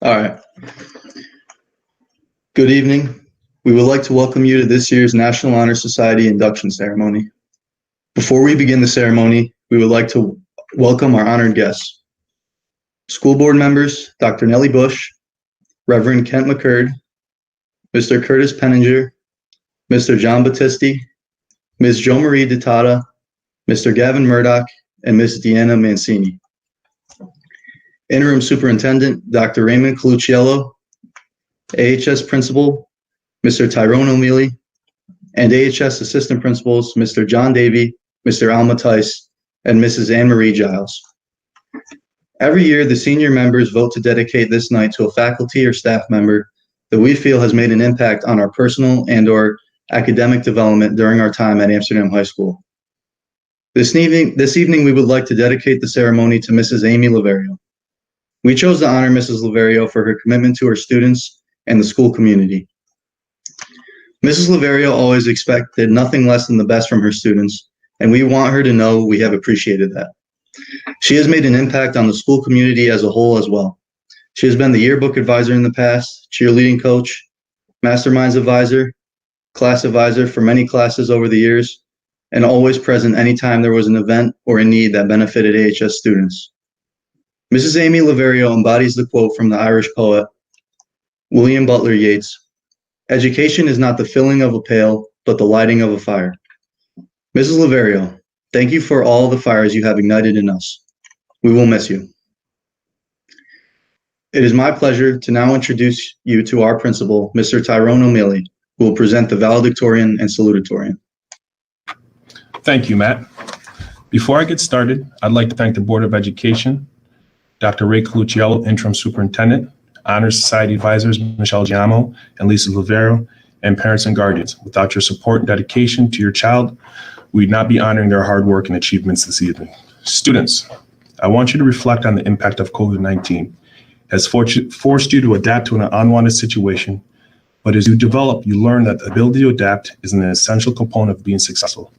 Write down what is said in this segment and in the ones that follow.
All right. Good evening. We would like to welcome you to this year's National Honor Society induction ceremony. Before we begin the ceremony, we would like to welcome our honored guests. School board members, Dr. Nellie Bush, Reverend Kent McCurd, Mr. Curtis Penninger, Mr. John Battisti, Ms. Jo Marie Ditata, Mr. Gavin Murdoch, and Ms. Deanna Mancini. Interim Superintendent, Dr. Raymond Colucciello, AHS Principal, Mr. Tyrone O'Mealy, and AHS Assistant Principals, Mr. John Davey, Mr. Alma Tice, and Mrs. Anne Marie Giles. Every year, the senior members vote to dedicate this night to a faculty or staff member that we feel has made an impact on our personal and/or academic development during our time at Amsterdam High School. This evening, we would like to dedicate the ceremony to Mrs. Amy Laverio. We chose to honor Mrs. Laverio for her commitment to her students and the school community. Mrs. Laverio always expected nothing less than the best from her students, and we want her to know we have appreciated that. She has made an impact on the school community as a whole as well. She has been the yearbook advisor in the past, cheerleading coach, masterminds advisor, class advisor for many classes over the years, and always present anytime there was an event or a need that benefited AHS students. Mrs. Amy Laverio embodies the quote from the Irish poet William Butler Yeats, "Education is not the filling of a pail, but the lighting of a fire." Mrs. Laverio, thank you for all the fires you have ignited in us. We will miss you. It is my pleasure to now introduce you to our principal, Mr. Tyrone O'Mealy, who will present the valedictorian and salutatorian. Thank you, Matt. Before I get started, I'd like to thank the Board of Education, Dr. Ray Colucciello, Interim Superintendent, Honor Society Advisors Michelle Giamo and Lisa Laverio, and parents and guardians. Without your support and dedication to your child, we'd not be honoring their hard work and achievements this evening. Students, I want you to reflect on the impact of COVID-19. It has forced you to adapt to an unwanted situation, but as you develop, you learn that the ability to adapt is an essential component of being successful.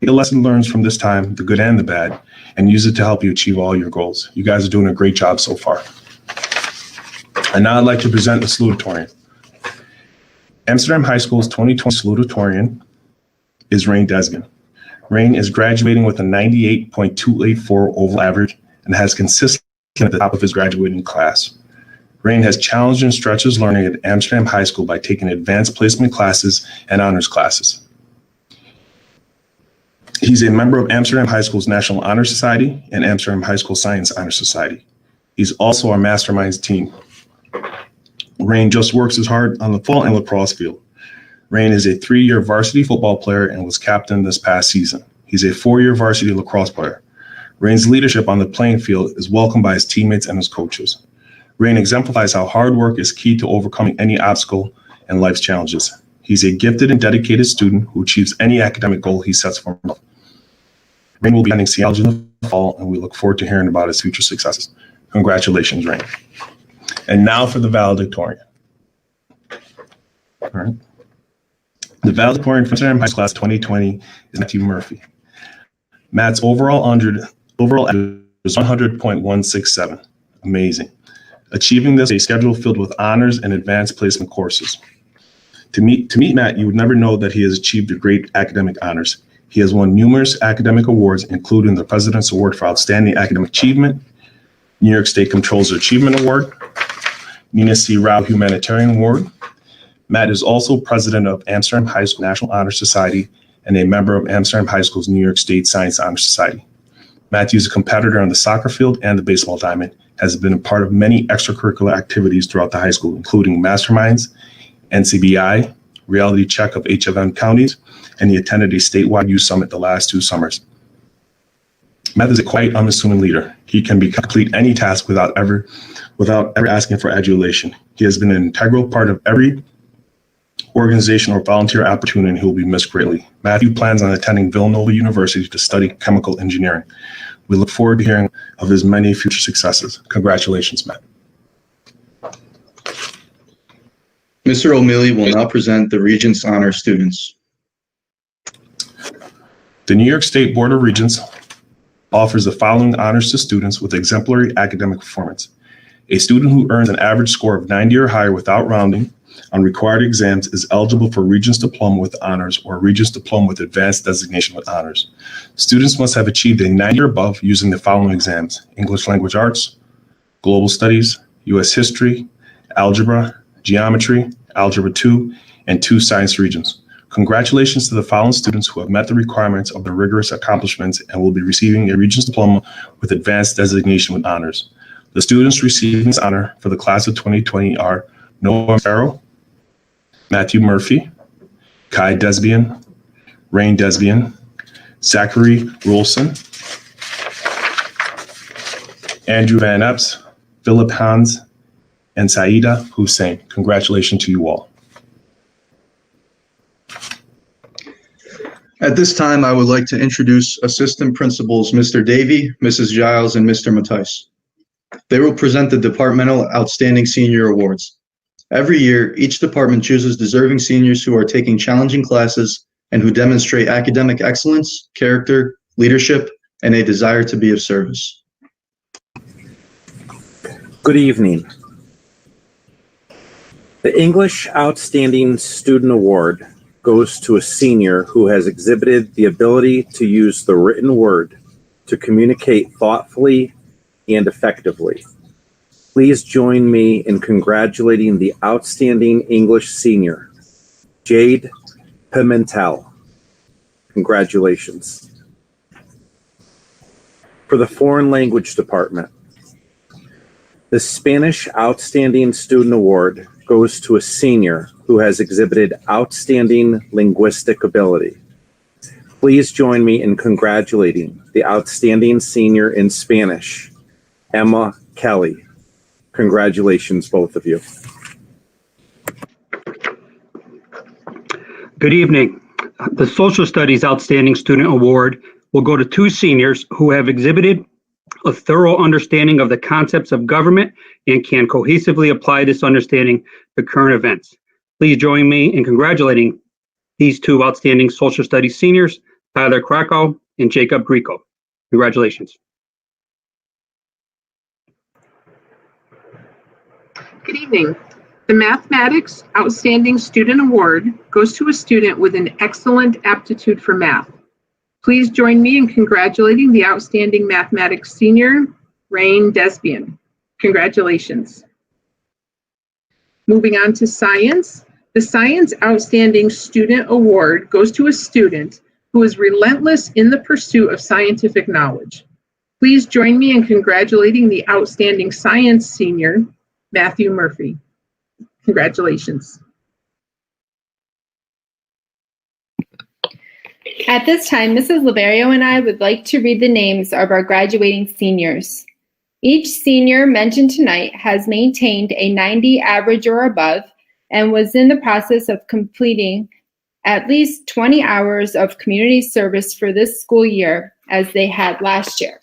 Take a lesson learned from this time, the good and the bad, and use it to help you achieve all your goals. You guys are doing a great job so far. And now I'd like to present the salutatorian. Amsterdam High School's 2020 salutatorian is Rain Desgan. Rain is graduating with a 98.284 overall average and has consistently at the top of his graduating class. Rain has challenged and stretched his learning at Amsterdam High School by taking advanced placement classes and honors classes. He's a member of Amsterdam High School's National Honor Society and Amsterdam High School Science Honor Society. He's also our masterminds team. Rain just works as hard on the football and lacrosse field. Rain is a 3-year varsity football player and was captain this past season. He's a 4-year varsity lacrosse player. Rain's leadership on the playing field is welcomed by his teammates and his coaches. Rain exemplifies how hard work is key to overcoming any obstacle and life's challenges. He's a gifted and dedicated student who achieves any academic goal he sets for himself. Rain will be attending Seattle in the fall, and we look forward to hearing about his future successes. Congratulations, Rain. And now for the valedictorian. All right. The valedictorian for Amsterdam High School Class 2020 is Matthew Murphy. Matt's overall average was 100.167. Amazing. Achieving this, a schedule filled with honors and advanced placement courses. To meet Matt, you would never know that he has achieved great academic honors. He has won numerous academic awards, including the President's Award for Outstanding Academic Achievement, New York State Comptroller's Achievement Award, Nina C. Rao Humanitarian Award. Matt is also president of Amsterdam High School National Honor Society and a member of Amsterdam High School's New York State Science Honor Society. Matthew is a competitor on the soccer field and the baseball diamond, has been a part of many extracurricular activities throughout the high school, including masterminds, NCBI, reality check of HFM counties, and he attended a statewide youth summit the last 2 summers. Matt is a quite unassuming leader. He can complete any task without ever asking for adulation. He has been an integral part of every organization or volunteer opportunity, and he will be missed greatly. Matthew plans on attending Villanova University to study chemical engineering. We look forward to hearing of his many future successes. Congratulations, Matt. Mr. O'Mealy will now present the Regents Honor students. The New York State Board of Regents offers the following honors to students with exemplary academic performance. A student who earns an average score of 90 or higher without rounding on required exams is eligible for Regents Diploma with Honors or Regents Diploma with Advanced Designation with Honors. Students must have achieved a 90 or above using the following exams: English Language Arts, Global Studies, U.S. History, Algebra, Geometry, Algebra 2, and 2 Science Regions. Congratulations to the following students who have met the requirements of the rigorous accomplishments and will be receiving a Regents Diploma with Advanced Designation with Honors. The students receiving this honor for the class of 2020 are Noah Farrow, Matthew Murphy, Kai Desbian, Rain Desbian, Zachary Rolson, Andrew Van Epps, Philip Hans, and Saida Hussein. Congratulations to you all. At this time, I would like to introduce Assistant Principals Mr. Davey, Mrs. Giles, and Mr. Mattice. They will present the Departmental Outstanding Senior Awards. Every year, each department chooses deserving seniors who are taking challenging classes and who demonstrate academic excellence, character, leadership, and a desire to be of service. Good evening. The English Outstanding Student Award goes to a senior who has exhibited the ability to use the written word to communicate thoughtfully and effectively. Please join me in congratulating the outstanding English senior, Jade Pimentel. Congratulations. For the Foreign Language Department, the Spanish Outstanding Student Award goes to a senior who has exhibited outstanding linguistic ability. Please join me in congratulating the outstanding senior in Spanish, Emma Kelly. Congratulations, both of you. Good evening. The Social Studies Outstanding Student Award will go to 2 seniors who have exhibited a thorough understanding of the concepts of government and can cohesively apply this understanding to current events. Please join me in congratulating these 2 outstanding social studies seniors, Tyler Krakow and Jacob Grieco. Congratulations. Good evening. The Mathematics Outstanding Student Award goes to a student with an excellent aptitude for math. Please join me in congratulating the outstanding mathematics senior, Rain Desbian. Congratulations. Moving on to science, the Science Outstanding Student Award goes to a student who is relentless in the pursuit of scientific knowledge. Please join me in congratulating the outstanding science senior, Matthew Murphy. Congratulations. At this time, Mrs. Liberio and I would like to read the names of our graduating seniors. Each senior mentioned tonight has maintained a 90 average or above and was in the process of completing at least 20 hours of community service for this school year as they had last year.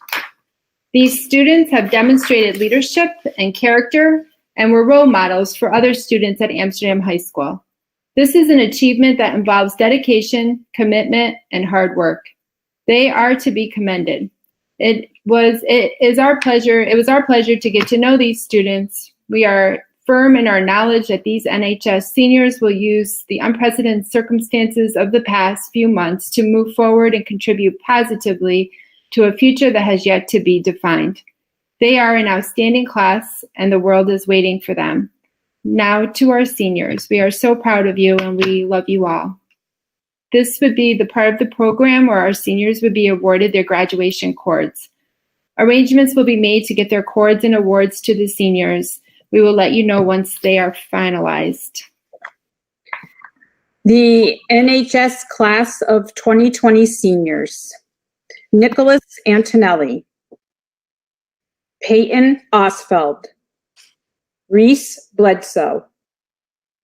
These students have demonstrated leadership and character and were role models for other students at Amsterdam High School. This is an achievement that involves dedication, commitment, and hard work. They are to be commended. It was our pleasure to get to know these students. We are firm in our knowledge that these NHS seniors will use the unprecedented circumstances of the past few months to move forward and contribute positively to a future that has yet to be defined. They are an outstanding class, and the world is waiting for them. Now to our seniors, we are so proud of you and we love you all. This would be the part of the program where our seniors would be awarded their graduation cords. Arrangements will be made to get their cords and awards to the seniors. We will let you know once they are finalized. The NHS Class of 2020 Seniors: Nicholas Antonelli, Peyton Osfeld, Reese Bledsoe,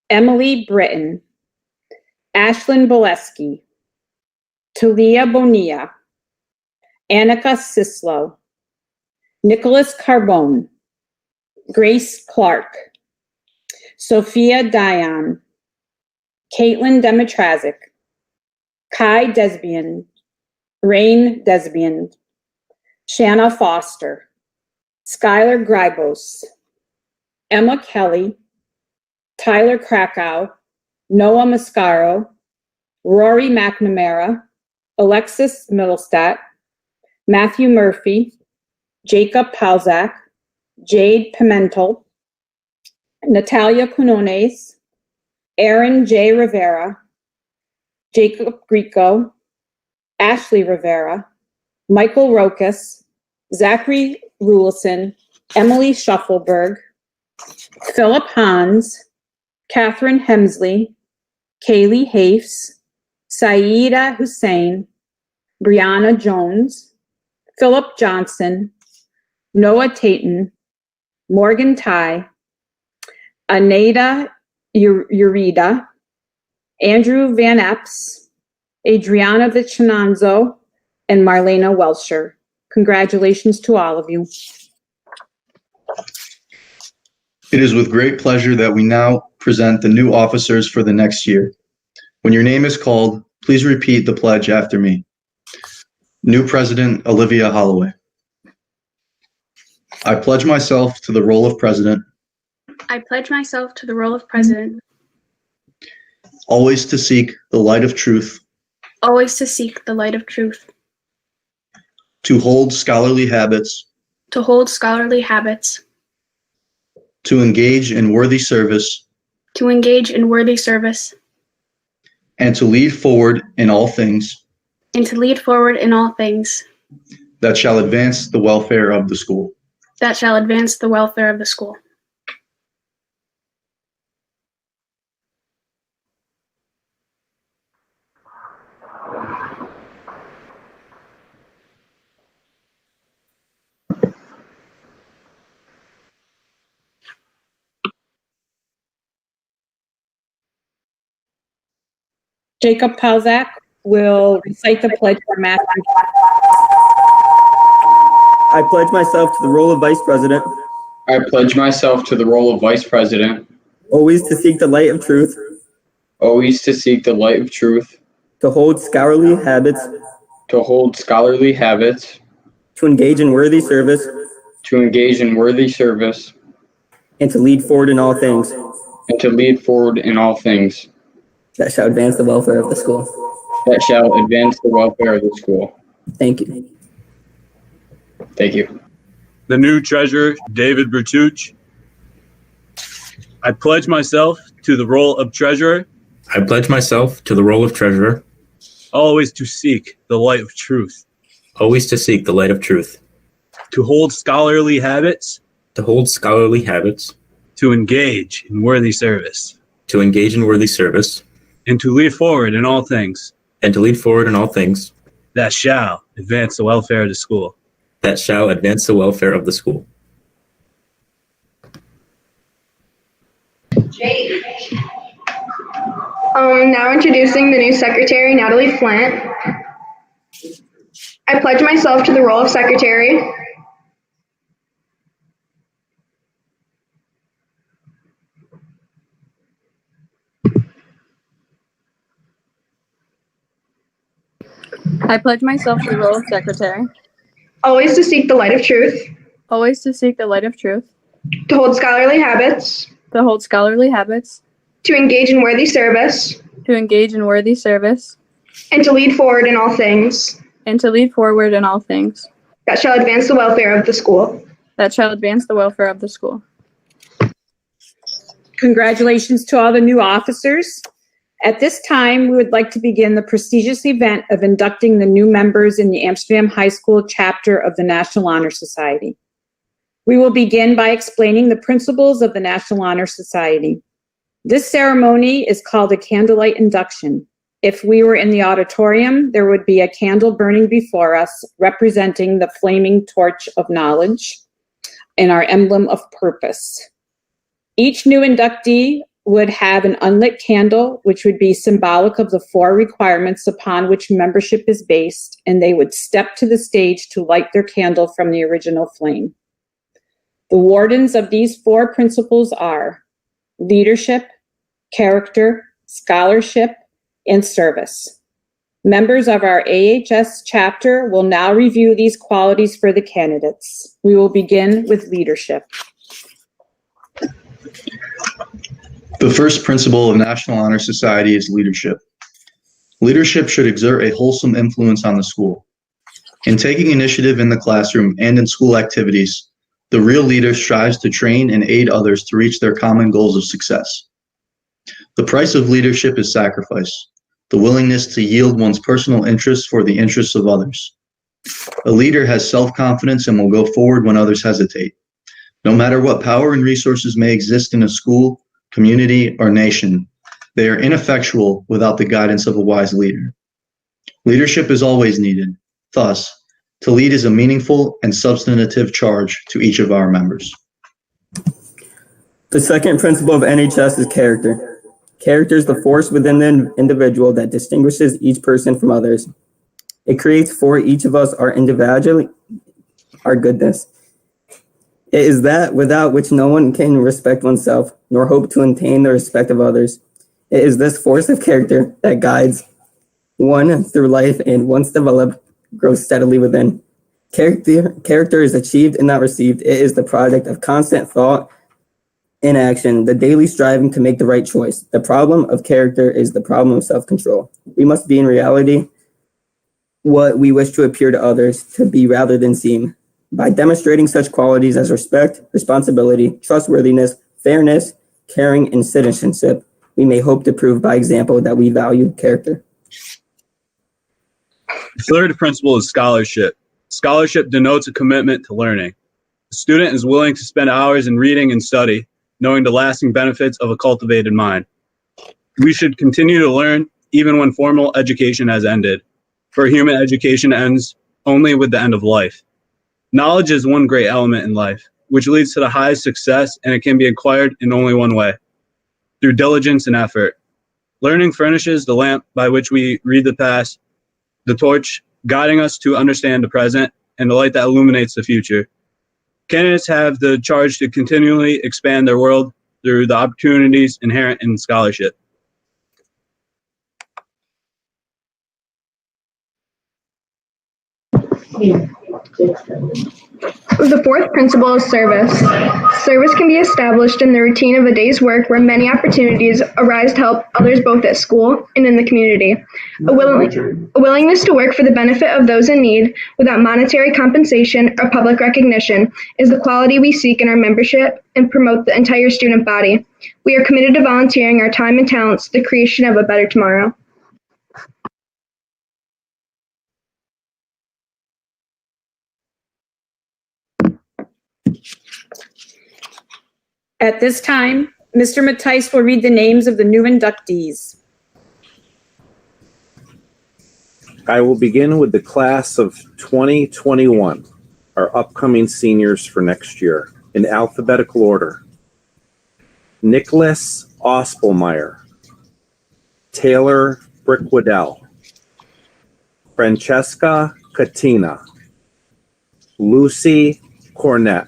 Emily Britton, Ashlyn Boleski, Talia Bonilla, Annika Sislo, Nicholas Carbone, Grace Clark, Sophia Dion, Caitlin Demitrazic, Kai Desbian, Rain Desbian, Shanna Foster, Skylar Grybos, Emma Kelly, Tyler Krakow, Noah Mascaro, Rory McNamara, Alexis Middlestat, Matthew Murphy, Jacob Palzak, Jade Pimentel, Natalia Quinones, Aaron J. Rivera, Jacob Grieco, Ashley Rivera, Michael Rokas, Zachary Rulison, Emily Shuffleberg, Philip Hans, Catherine Hemsley, Kaylee Hafes, Saida Hussein, Brianna Jones, Philip Johnson, Noah Taton, Morgan Ty, Aneda Urida, Andrew Van Epps, Adriana Vichinanzo, and Marlena Welscher. Congratulations to all of you. It is with great pleasure that we now present the new officers for the next year. When your name is called, please repeat the pledge after me. New President Olivia Holloway. I pledge myself to the role of President. I pledge myself to the role of President. Always to seek the light of truth. Always to seek the light of truth. To hold scholarly habits. To hold scholarly habits. To engage in worthy service. To engage in worthy service. And to lead forward in all things. And to lead forward in all things. That shall advance the welfare of the school. That shall advance the welfare of the school. Jacob Palzak will recite the pledge for Matthew. I pledge myself to the role of Vice President, I pledge myself to the role of Vice President, always to seek the light of truth, always to seek the light of truth, to hold scholarly habits, to hold scholarly habits, to engage in worthy service, to engage in worthy service, and to lead forward in all things and to lead forward in all things that shall advance the welfare of the school. that shall advance the welfare of the school. Thank you. Thank you. The new treasurer, David Bertucci. I pledge myself to the role of treasurer, I pledge myself to the role of treasurer, always to seek the light of truth, always to seek the light of truth, to hold scholarly habits, to hold scholarly habits, to engage in worthy service, to engage in worthy service, and to lead forward in all things and to lead forward in all things that shall advance the welfare of the school. that shall advance the welfare of the school. Now introducing the new secretary, Natalie Flint. I pledge myself to the role of secretary. I pledge myself to the role of secretary, Always to seek the light of truth. always to seek the light of truth, To hold scholarly habits. to hold scholarly habits, To engage in worthy service. to engage in worthy service, And to lead forward in all things and to lead forward in all things that shall advance the welfare of the school. that shall advance the welfare of the school. Congratulations to all the new officers. At this time, we would like to begin the prestigious event of inducting the new members in the Amsterdam High School chapter of the National Honor Society. We will begin by explaining the principles of the National Honor Society. This ceremony is called a candlelight induction. If we were in the auditorium, there would be a candle burning before us representing the flaming torch of knowledge and our emblem of purpose. Each new inductee would have an unlit candle, which would be symbolic of the 4 requirements upon which membership is based, and they would step to the stage to light their candle from the original flame. The wardens of these 4 principles are leadership, character, scholarship, and service. Members of our AHS chapter will now review these qualities for the candidates. We will begin with leadership. The first principle of National Honor Society is leadership. Leadership should exert a wholesome influence on the school. In taking initiative in the classroom and in school activities, the real leader strives to train and aid others to reach their common goals of success. The price of leadership is sacrifice, the willingness to yield one's personal interests for the interests of others. A leader has self-confidence and will go forward when others hesitate. No matter what power and resources may exist in a school, community, or nation, they are ineffectual without the guidance of a wise leader. Leadership is always needed. Thus, to lead is a meaningful and substantive charge to each of our members. The second principle of NHS is character. Character is the force within the individual that distinguishes each person from others. It creates for each of us our individuality, our goodness. It is that without which no one can respect oneself, nor hope to attain the respect of others. It is this force of character that guides one through life and, once developed, grows steadily within. Character is achieved and not received. It is the product of constant thought and action, the daily striving to make the right choice. The problem of character is the problem of self-control. We must be in reality what we wish to appear to others to be rather than seem. By demonstrating such qualities as respect, responsibility, trustworthiness, fairness, caring, and citizenship, we may hope to prove by example that we value character. The third principle is scholarship. Scholarship denotes a commitment to learning. The student is willing to spend hours in reading and study, knowing the lasting benefits of a cultivated mind. We should continue to learn even when formal education has ended, for human education ends only with the end of life. Knowledge is one great element in life, which leads to the highest success, and it can be acquired in only one way, through diligence and effort. Learning furnishes the lamp by which we read the past, the torch guiding us to understand the present, and the light that illuminates the future. Candidates have the charge to continually expand their world through the opportunities inherent in scholarship. The fourth principle is service. Service can be established in the routine of a day's work where many opportunities arise to help others both at school and in the community. A willingness to work for the benefit of those in need without monetary compensation or public recognition is the quality we seek in our membership and promote the entire student body. We are committed to volunteering our time and talents to the creation of a better tomorrow. At this time, Mr. Mattice will read the names of the new inductees. I will begin with the class of 2021, our upcoming seniors for next year, in alphabetical order. Nicholas Ospelmeyer, Taylor Brickwaddell, Francesca Katina, Lucy Cornett,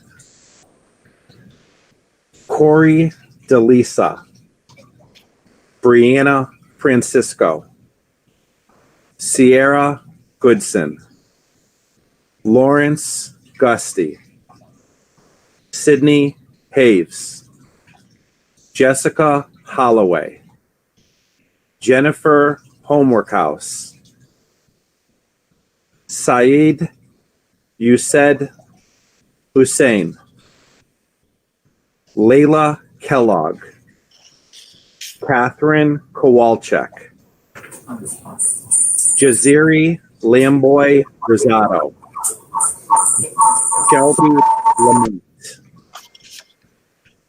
Corey DeLisa, Brianna Francisco, Sierra Goodson, Lawrence Gusty, Sydney Haves, Jessica Holloway, Jennifer Homeworkhouse, Saeed Used Hussein, Layla Kellogg, Catherine Kowalczyk, Jaziri Lamboy Rosado, Shelby Lamont,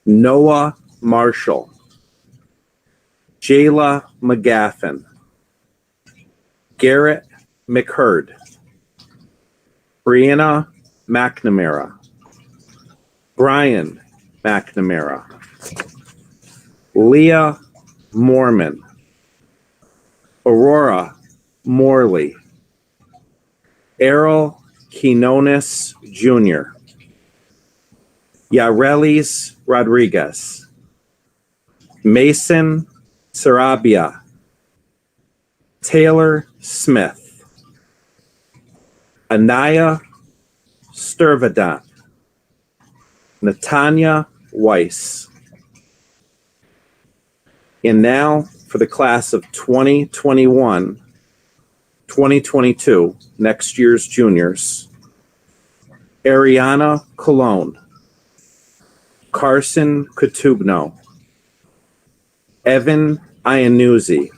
Noah Marshall, Jayla McGaffin, Garrett McHurd, Brianna McNamara, Brian McNamara, Leah Mormon, Aurora Morley, Errol Quinones Jr., Yarelis Rodriguez, Mason Sarabia, Taylor Smith, Anaya Sturvedant, Natanya Weiss, And now for the class of 2021, 2022, next year's juniors. Ariana Colon, Carson Katubno, Evan Iannuzzi,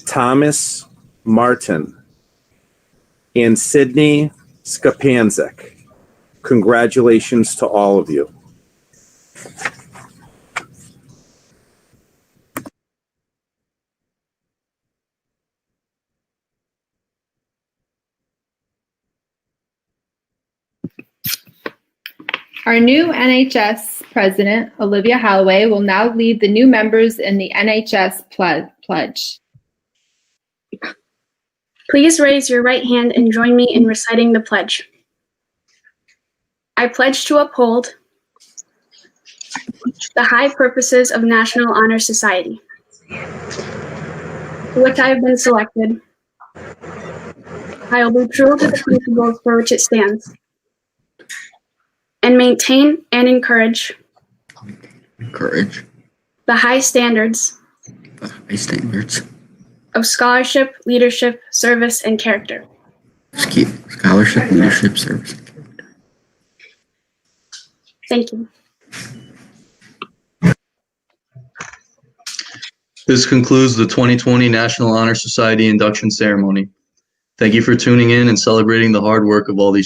Thomas Martin, and Sydney Skapanzik. Congratulations to all of you. Our new NHS president, Olivia Holloway, will now lead the new members in the NHS pledge. Please raise your right hand and join me in reciting the pledge. I pledge to uphold the high purposes of National Honor Society, to which I have been selected. I will be true to the principles for which it stands, and maintain and encourage the high standards of scholarship, leadership, service, and character. Scholarship, leadership, service. Thank you. This concludes the 2020 National Honor Society induction ceremony. Thank you for tuning in and celebrating the hard work of all these